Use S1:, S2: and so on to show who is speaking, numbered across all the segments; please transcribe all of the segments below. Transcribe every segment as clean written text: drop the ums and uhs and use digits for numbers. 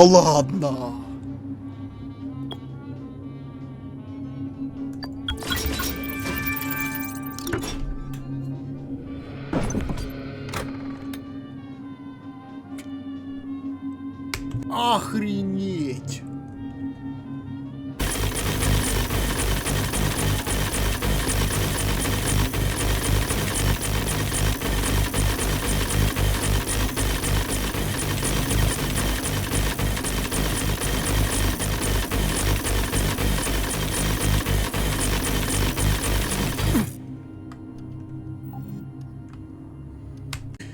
S1: Да ладно. Охренеть.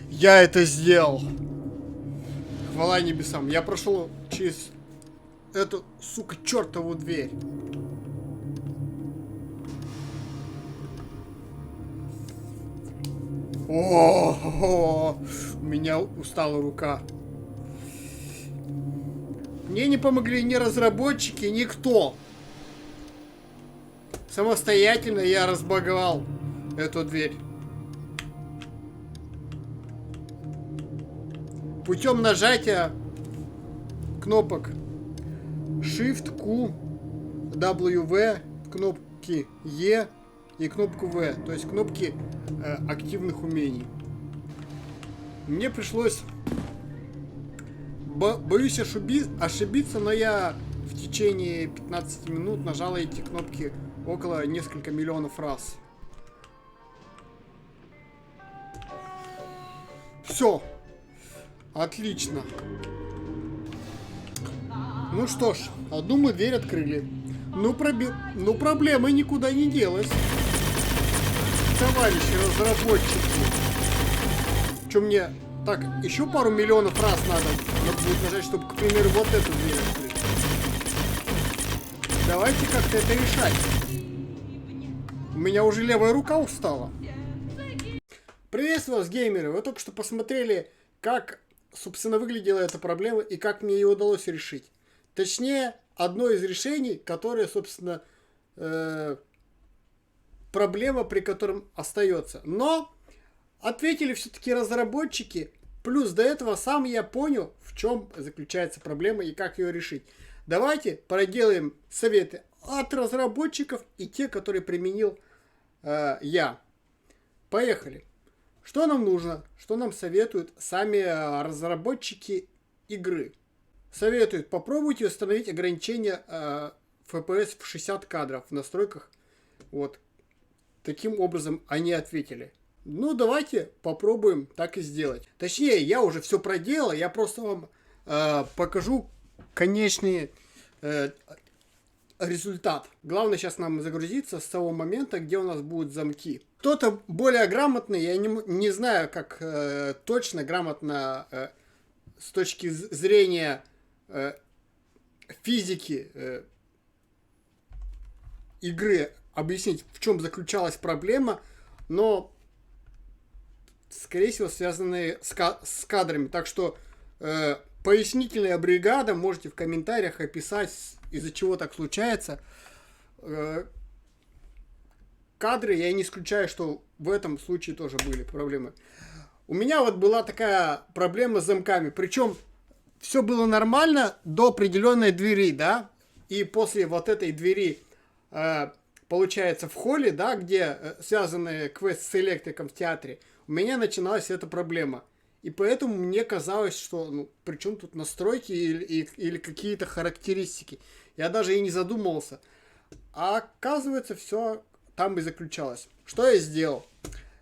S1: Я это сделал. Хвала небесам. Я прошел через эту, сука, чертову дверь. О, у меня устала рука. Мне не помогли ни разработчики, никто. Самостоятельно я разбаговал эту дверь. Путем нажатия кнопок Shift, Q, W, V, кнопки E и кнопку V, то есть кнопки активных умений. Мне пришлось, боюсь ошибиться, но я в течение 15 минут нажал эти кнопки около несколько миллионов раз. Все. Отлично. Ну что ж, одну мы дверь открыли. Ну проблема никуда не делась. Товарищи разработчики. Что мне... Так, еще пару миллионов раз надо будет нажать, чтобы, к примеру, вот эту дверь открыть. Давайте как-то это решать. У меня уже левая рука устала. Приветствую вас, геймеры. Вы только что посмотрели, как, собственно, выглядела эта проблема и как мне ее удалось решить. Точнее, одно из решений, которое, собственно, проблема, при котором остается. Но ответили все-таки разработчики. Плюс до этого сам я понял, в чем заключается проблема и как ее решить. Давайте проделаем советы от разработчиков и те, которые применил я. Поехали. Что нам нужно? Что нам советуют сами разработчики игры? Советуют, попробуйте установить ограничение FPS в 60 кадров в настройках. Вот. Таким образом они ответили. Ну, давайте попробуем так и сделать. Точнее, я уже все проделал, я просто вам покажу конечный результат. Главное сейчас нам загрузиться с того момента, где у нас будут замки. Кто-то более грамотный, я не знаю, как точно грамотно с точки зрения физики игры объяснить, в чем заключалась проблема, но скорее всего связанные с кадрами. Так что пояснительная бригада, можете в комментариях описать, из-за чего так случается. Кадры, я не исключаю, что в этом случае тоже были проблемы. У меня вот была такая проблема с замками. Причем все было нормально до определенной двери, да. И после вот этой двери, получается, в холле, да, где связаны квест с электриком в театре, у меня начиналась эта проблема. И поэтому мне казалось, что, ну, при чем тут настройки или какие-то характеристики. Я даже и не задумывался. А оказывается, все там и заключалось. Что я сделал?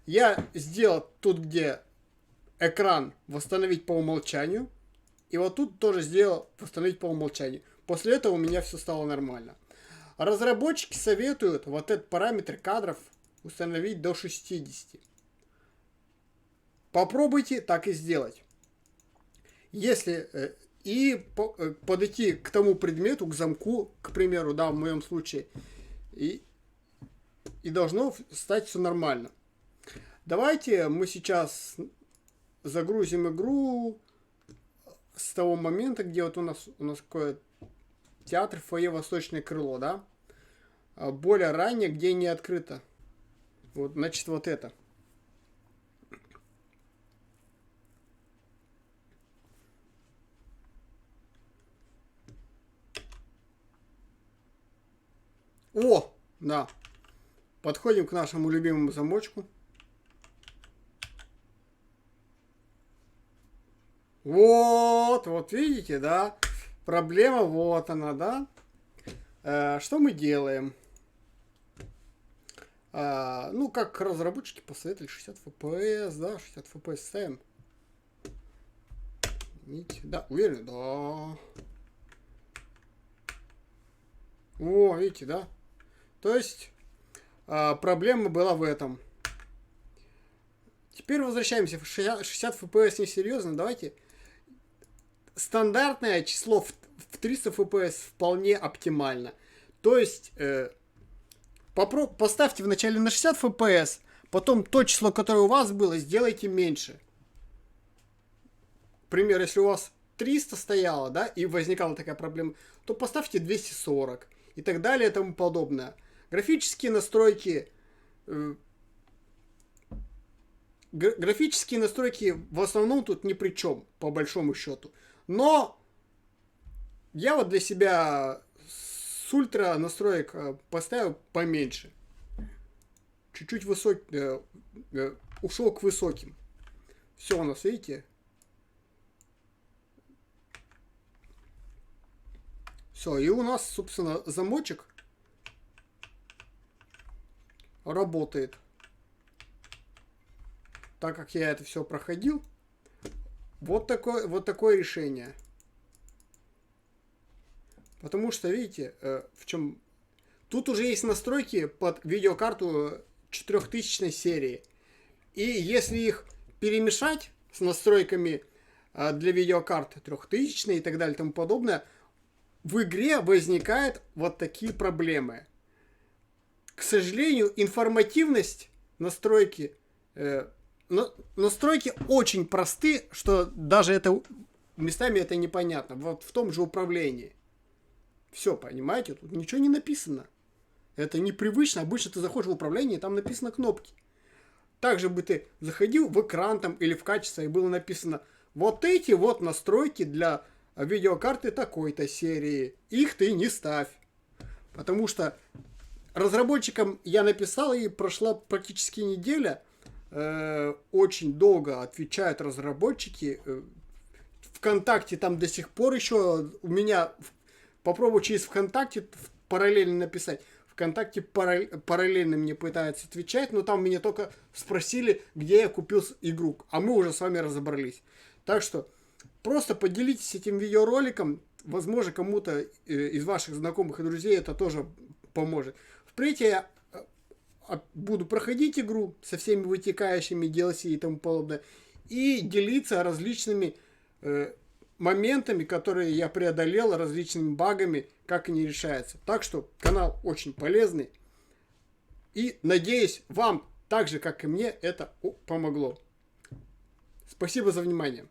S1: Я сделал тут, где экран восстановить по умолчанию. И вот тут тоже сделал восстановить по умолчанию. После этого у меня все стало нормально. Разработчики советуют вот этот параметр кадров установить до 60. Попробуйте так и сделать. Если и подойти к тому предмету, к замку, к примеру, да, в моем случае, и должно стать все нормально. Давайте мы сейчас загрузим игру с того момента, где вот у нас какой театр, фойе, восточное крыло, да? Более ранее, где не открыто. Вот, значит, вот это. О, да. Подходим к нашему любимому замочку. Вот видите, да? Проблема вот она, да? Что мы делаем? Ну, как разработчики посоветовали, 60 FPS, да, 60 FPS ставим. Видите, да, уверен, да. О, видите, да? То есть, проблема была в этом. Теперь возвращаемся. 60 FPS несерьезно. Давайте. Стандартное число в 300 FPS вполне оптимально. То есть, поставьте вначале на 60 FPS, потом то число, которое у вас было, сделайте меньше. Например, если у вас 300 стояло, да, и возникала такая проблема, то поставьте 240 и так далее и тому подобное. Графические настройки... Графические настройки в основном тут ни при чем, по большому счету. Но я вот для себя с ультра настроек поставил поменьше. Чуть-чуть ушел к высоким. Все у нас, видите? Все, и у нас, собственно, замочек работает. Так как я это все проходил, вот такое решение. Потому что, видите, в чем... Тут уже есть настройки под видеокарту 4000 серии. И если их перемешать с настройками для видеокарты 3000 и так далее и тому подобное, в игре возникают вот такие проблемы. К сожалению, информативность настройки... настройки очень просты, что даже это местами это непонятно. Вот в том же управлении. Все, понимаете? Тут ничего не написано. Это непривычно. Обычно ты заходишь в управление, и там написано кнопки. Также бы ты заходил в экран там или в качество, и было написано: вот эти вот настройки для видеокарты такой-то серии. Их ты не ставь. Потому что разработчикам я написал, и прошла практически неделя. Очень долго отвечают разработчики. ВКонтакте там до сих пор еще у меня... Попробую через ВКонтакте параллельно написать. ВКонтакте параллельно мне пытаются отвечать, но там меня только спросили, где я купил игру. А мы уже с вами разобрались. Так что просто поделитесь этим видеороликом. Возможно, кому-то из ваших знакомых и друзей это тоже поможет. Впредь я буду проходить игру со всеми вытекающими DLC и тому подобное. И делиться различными моментами, которые я преодолел, различными багами, как они решаются. Так что канал очень полезный. И надеюсь, вам так же, как и мне, это помогло. Спасибо за внимание.